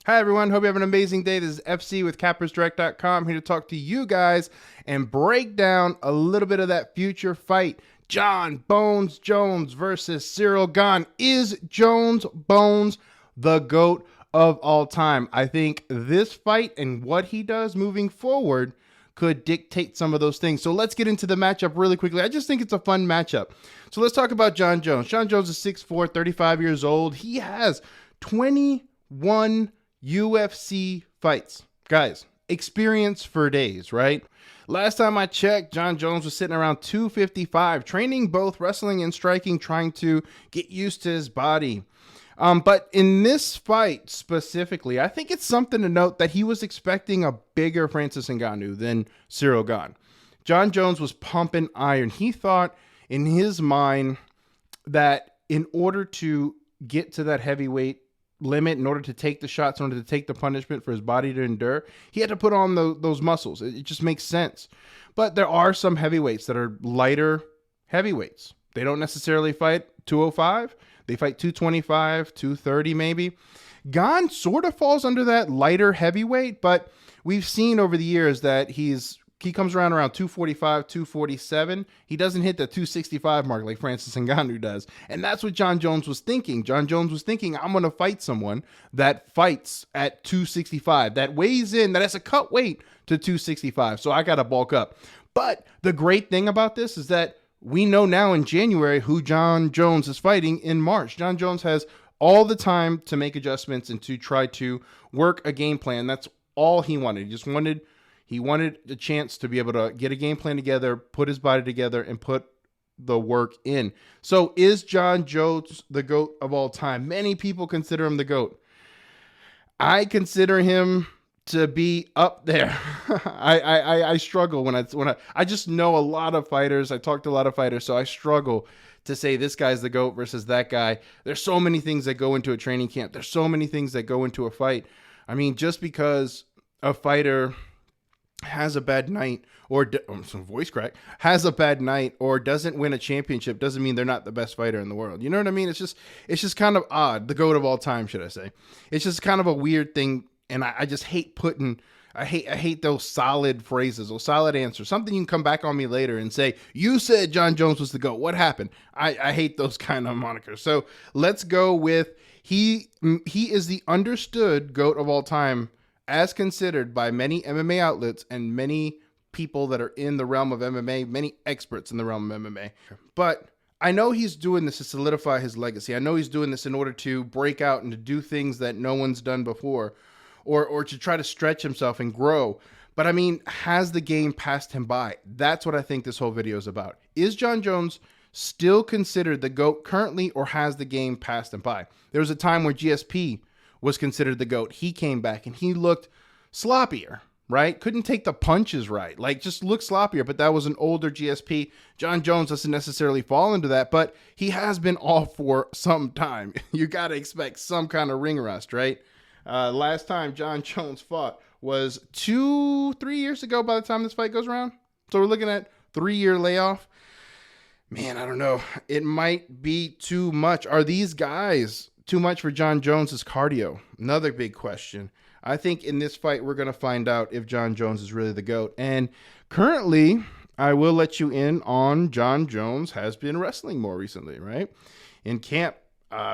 Hi, everyone. Hope you have an amazing day. This is FC with CappersDirect.com, here to talk to you guys and break down a little bit of that future fight. Jon Bones Jones versus Ciryl Gane. Is Jones Bones the GOAT of all time? I think this fight and what he does moving forward could dictate some of those things. So let's get into the matchup really quickly. I just think it's a fun matchup. So let's talk about Jon Jones. Jon Jones is 6'4", 35 years old. He has 21 UFC fights. Guys, experience for days, right? Last time I checked, Jon Jones was sitting around 255, training both wrestling and striking, trying to get used to his body. But in this fight specifically, I think it's something to note that he was expecting a bigger Francis Ngannou than Ciryl Gane. Jon Jones was pumping iron. He thought in his mind that in order to get to that heavyweight limit, in order to take the shots, in order to take the punishment for his body to endure, he had to put on those muscles. It just makes sense. But there are some heavyweights that are lighter heavyweights. They don't necessarily fight 205. They fight 225, 230 maybe. Gane sort of falls under that lighter heavyweight, but we've seen over the years that he comes around 245, 247. He doesn't hit the 265 mark like Francis Ngannou does. And that's what Jon Jones was thinking. Jon Jones was thinking, I'm going to fight someone that fights at 265, that weighs in, that has a cut weight to 265. So I got to bulk up. But the great thing about this is that we know now in January who Jon Jones is fighting in March. Jon Jones has all the time to make adjustments and to try to work a game plan. That's all he wanted. He wanted a chance to be able to get a game plan together, put his body together, and put the work in. So is Jon Jones the GOAT of all time? Many people consider him the GOAT. I consider him to be up there. I struggle when I just know a lot of fighters. I talk to a lot of fighters, so I struggle to say this guy's the GOAT versus that guy. There's so many things that go into a training camp. There's so many things that go into a fight. I mean, just because a fighter has a bad night or some voice crack, has a bad night or doesn't win a championship doesn't mean they're not the best fighter in the world. You know what I mean? It's just kind of odd. The GOAT of all time, should I say. It's just kind of a weird thing. And I just hate I hate those solid phrases, those solid answers. Something you can come back on me later and say, you said Jon Jones was the GOAT. What happened? I hate those kind of monikers. So let's go with he is the understood GOAT of all time as considered by many MMA outlets and many people that are in the realm of MMA, many experts in the realm of MMA. But I know he's doing this to solidify his legacy. I know he's doing this in order to break out and to do things that no one's done before. Or to try to stretch himself and grow. But I mean, has the game passed him by? That's what I think this whole video is about. Is Jon Jones still considered the GOAT currently, or has the game passed him by? There was a time where GSP was considered the GOAT. He came back and he looked sloppier, right? Couldn't take the punches right. Like, just looked sloppier, but that was an older GSP. Jon Jones doesn't necessarily fall into that, but he has been off for some time. You got to expect some kind of ring rust, right? Last time Jon Jones fought was 2-3 years ago by the time this fight goes around. So we're looking at 3-year layoff. Man, I don't know. It might be too much. Are these guys too much for Jon Jones's cardio? Another big question. I think in this fight, we're going to find out if Jon Jones is really the GOAT. And currently, I will let you in on Jon Jones has been wrestling more recently, right? In camp.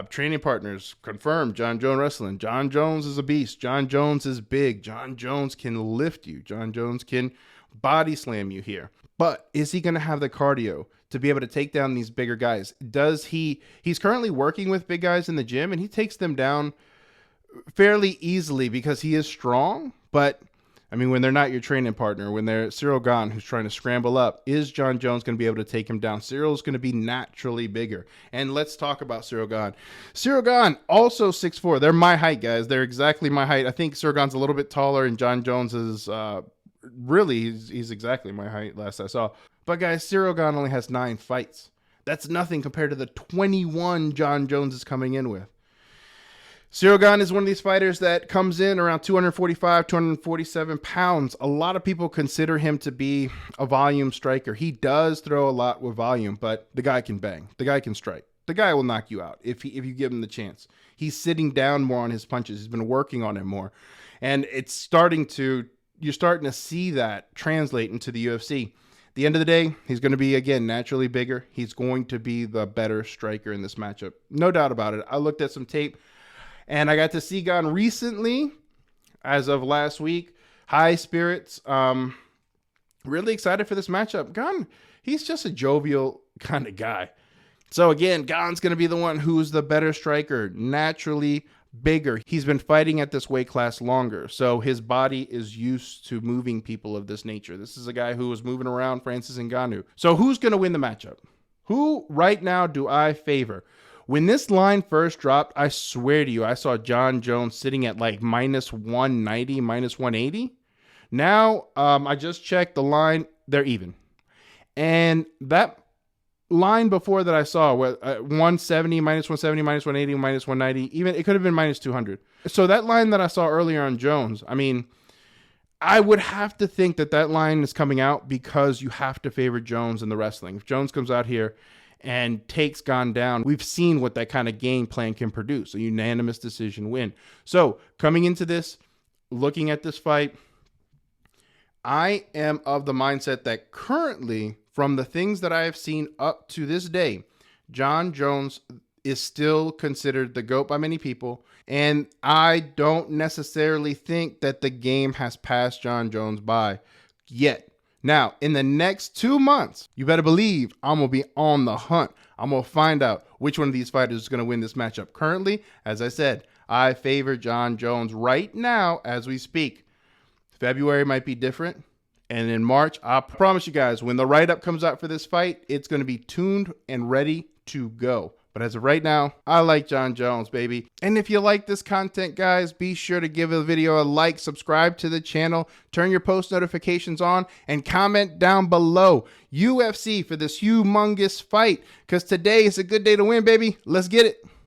Training partners confirmed Jon Jones wrestling. Jon Jones is a beast. Jon Jones is big. Jon Jones can lift you. Jon Jones can body slam you here. But is he going to have the cardio to be able to take down these bigger guys? He's currently working with big guys in the gym and he takes them down fairly easily because he is strong. But I mean, when they're not your training partner, when they're Ciryl Gane, who's trying to scramble up, is Jon Jones going to be able to take him down? Cyryl's going to be naturally bigger. And let's talk about Ciryl Gane. Ciryl Gane, also 6'4". They're my height, guys. They're exactly my height. I think Ciryl Gane's a little bit taller, and Jon Jones is he's exactly my height last I saw. But guys, Ciryl Gane only has 9 fights. That's nothing compared to the 21 Jon Jones is coming in with. Ciryl Gane is one of these fighters that comes in around 245, 247 pounds. A lot of people consider him to be a volume striker. He does throw a lot with volume, but the guy can bang. The guy can strike. The guy will knock you out if you give him the chance. He's sitting down more on his punches. He's been working on it more. And you're starting to see that translate into the UFC. At the end of the day, he's going to be, again, naturally bigger. He's going to be the better striker in this matchup. No doubt about it. I looked at some tape, and I got to see Gane recently, as of last week. High spirits. Really excited for this matchup. Gane, he's just a jovial kind of guy. So again, Gane's going to be the one who's the better striker, naturally bigger. He's been fighting at this weight class longer, so his body is used to moving people of this nature. This is a guy who was moving around Francis Ngannou. So who's going to win the matchup? Who right now do I favor? When this line first dropped, I swear to you, I saw Jon Jones sitting at like minus 190, minus 180. Now, I just checked the line. They're even. And that line before that I saw, 170, minus 170, minus 180, minus 190, even it could have been minus 200. So that line that I saw earlier on Jones, I mean, I would have to think that line is coming out because you have to favor Jones in the wrestling. If Jones comes out here and takes Gane down, we've seen what that kind of game plan can produce, a unanimous decision win. So coming into this, looking at this fight, I am of the mindset that currently, from the things that I have seen up to this day, Jon Jones is still considered the GOAT by many people. And I don't necessarily think that the game has passed Jon Jones by yet. Now, in the next 2 months, you better believe I'm going to be on the hunt. I'm going to find out which one of these fighters is going to win this matchup. Currently, as I said, I favor Jon Jones right now as we speak. February might be different. And in March, I promise you guys, when the write-up comes out for this fight, it's going to be tuned and ready to go. But as of right now, I like Jon Jones, baby. And if you like this content, guys, be sure to give the video a like, subscribe to the channel, turn your post notifications on, and comment down below UFC for this humongous fight. Because today is a good day to win, baby. Let's get it.